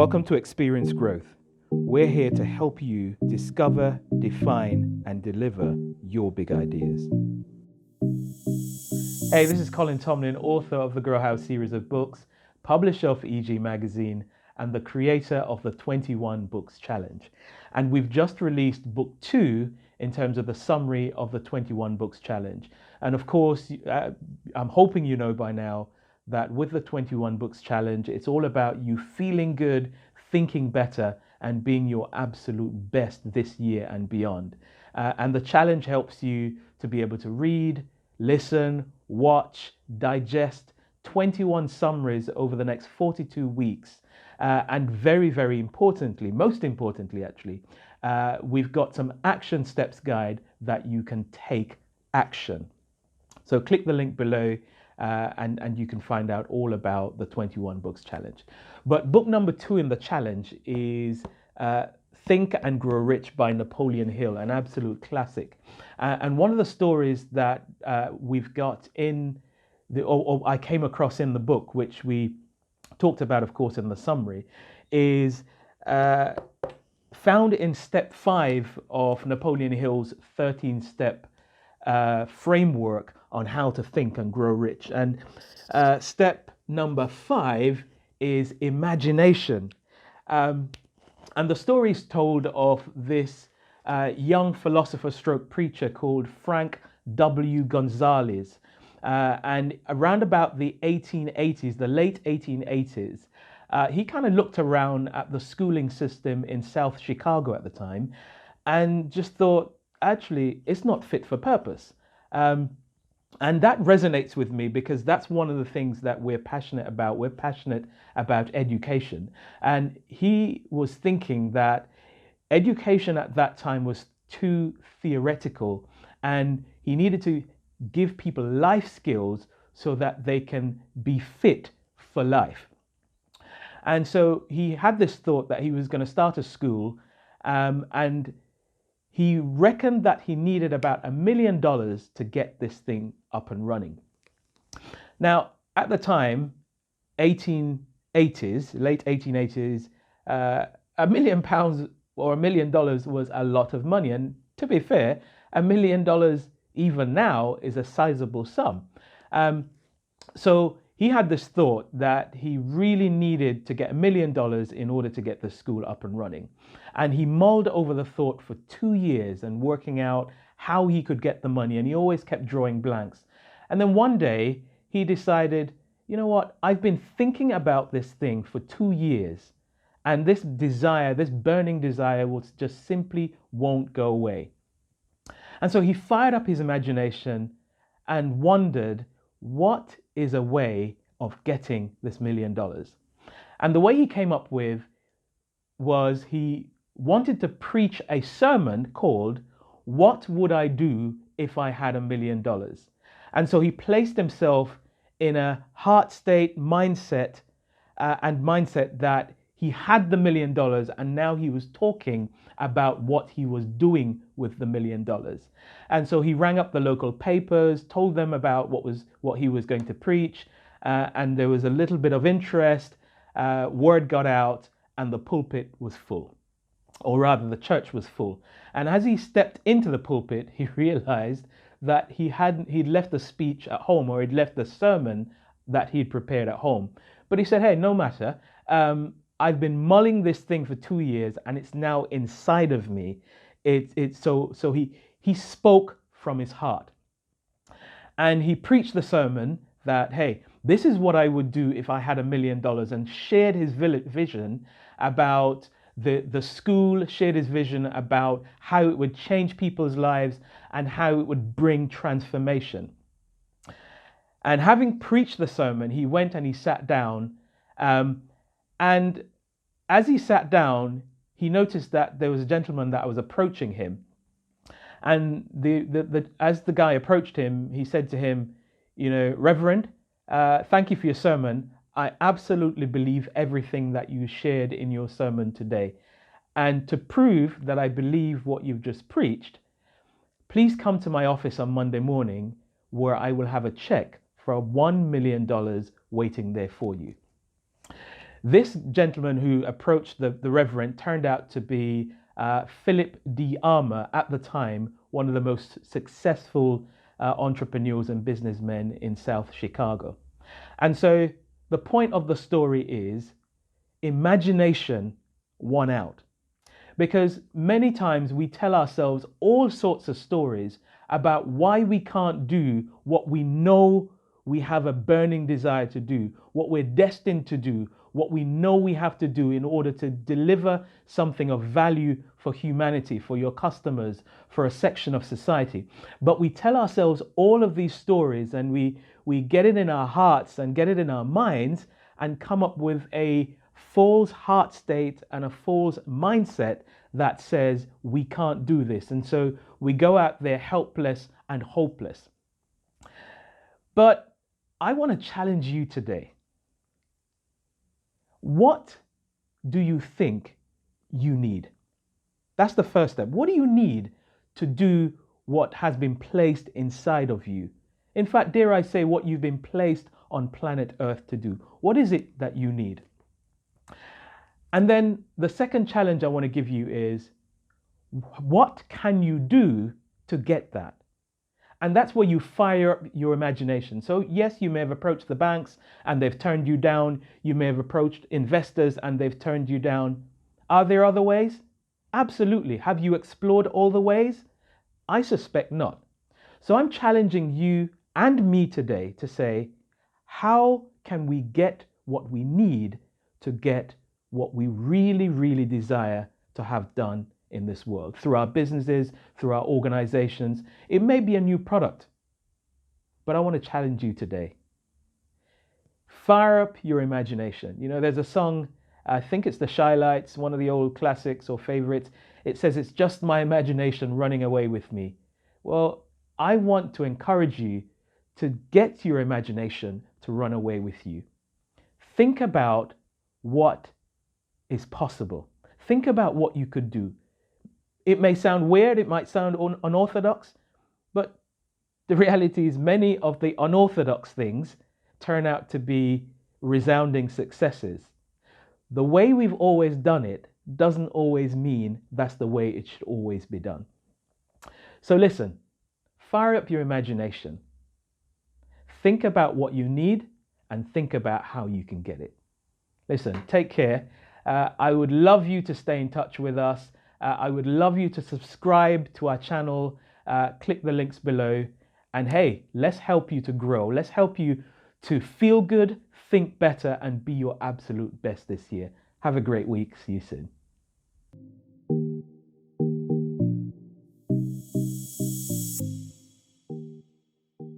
Welcome to Experience Growth. We're here to help you discover, define, and deliver your big ideas. Hey, this is Colin Tomlin, author of the Grow House series of books, publisher of EG Magazine, and the creator of the 21 Books Challenge. And we've just released book 2 in terms of the summary of the 21 Books Challenge. And of course, I'm hoping you know by now that with the 21 Books Challenge, it's all about you feeling good, thinking better, and being your absolute best this year and beyond. And the challenge helps you to be able to read, listen, watch, digest 21 summaries over the next 42 weeks. And very, very importantly, most importantly actually, we've got some action steps guide that you can take action. So click the link below and you can find out all about the 21 Books Challenge. But book number 2 in the challenge is Think and Grow Rich by Napoleon Hill, an absolute classic. And one of the stories that we've got in or I came across in the book, which we talked about, of course, in the summary, is found in step 5 of Napoleon Hill's 13-step framework on how to think and grow rich. And step number 5 is imagination. And the story is told of this young philosopher stroke preacher called Frank W Gunsaulus. And around about the 1880s, the late 1880s, he kind of looked around at the schooling system in South Chicago at the time and just thought, actually, it's not fit for purpose. And that resonates with me because that's one of the things that we're passionate about. We're passionate about education. And he was thinking that education at that time was too theoretical and he needed to give people life skills so that they can be fit for life. And so he had this thought that he was going to start a school, and he reckoned that he needed about $1 million to get this thing up and running. Now, at the time, 1880s, late 1880s, £1 million or $1 million was a lot of money. And to be fair, $1 million even now is a sizable sum. So he had this thought that he really needed to get $1 million in order to get the school up and running. And he mulled over the thought for 2 years and working out how he could get the money. And he always kept drawing blanks. And then one day he decided, you know what, I've been thinking about this thing for 2 years. And this desire, this burning desire, just simply won't go away. And so he fired up his imagination and wondered, what is a way of getting this $1 million? And the way he came up with was he wanted to preach a sermon called, What Would I Do If I Had $1 Million? And so he placed himself in a heart state mindset that he had the $1 million and now he was talking about what he was doing with the $1 million. And so he rang up the local papers, told them about what he was going to preach, and there was a little bit of interest. Word got out and the pulpit was full, or rather the church was full. And as he stepped into the pulpit, he realized that he'd left the speech at home, or he'd left the sermon that he'd prepared at home. But he said, hey, no matter. I've been mulling this thing for 2 years and it's now inside of me. So he spoke from his heart. And he preached the sermon that, hey, this is what I would do if I had $1 million, and shared his vision about the school, shared his vision about how it would change people's lives and how it would bring transformation. And having preached the sermon, he went and he sat down. And as he sat down, he noticed that there was a gentleman that was approaching him. And as the guy approached him, he said to him, you know, Reverend, thank you for your sermon. I absolutely believe everything that you shared in your sermon today. And to prove that I believe what you've just preached, please come to my office on Monday morning where I will have a check for $1 million waiting there for you. This gentleman who approached the Reverend turned out to be Philip D. Armour, at the time, one of the most successful entrepreneurs and businessmen in South Chicago. And so the point of the story is imagination won out. Because many times we tell ourselves all sorts of stories about why we can't do what we know we have a burning desire to do, what we're destined to do, what we know we have to do in order to deliver something of value for humanity, for your customers, for a section of society. But we tell ourselves all of these stories, and we get it in our hearts and get it in our minds and come up with a false heart state and a false mindset that says we can't do this. And so we go out there helpless and hopeless. But I want to challenge you today. What do you think you need? That's the first step. What do you need to do what has been placed inside of you? In fact, dare I say, what you've been placed on planet Earth to do. What is it that you need? And then the second challenge I want to give you is, what can you do to get that? And that's where you fire up your imagination. So yes, you may have approached the banks and they've turned you down. You may have approached investors and they've turned you down. Are there other ways? Absolutely. Have you explored all the ways? I suspect not. So I'm challenging you and me today to say, how can we get what we need to get what we really, really desire to have done in this world, through our businesses, through our organizations? It may be a new product, but I want to challenge you today. Fire up your imagination. You know, there's a song, I think it's the Shy Lights, one of the old classics or favorites. It says, "It's just my imagination running away with me." Well, I want to encourage you to get your imagination to run away with you. Think about what is possible. Think about what you could do. It may sound weird, it might sound unorthodox, but the reality is many of the unorthodox things turn out to be resounding successes. The way we've always done it doesn't always mean that's the way it should always be done. So listen, fire up your imagination. Think about what you need and think about how you can get it. Listen, take care. I would love you to stay in touch with us. I would love you to subscribe to our channel, click the links below, and hey, let's help you to grow. Let's help you to feel good, think better, and be your absolute best this year. Have a great week. See you soon.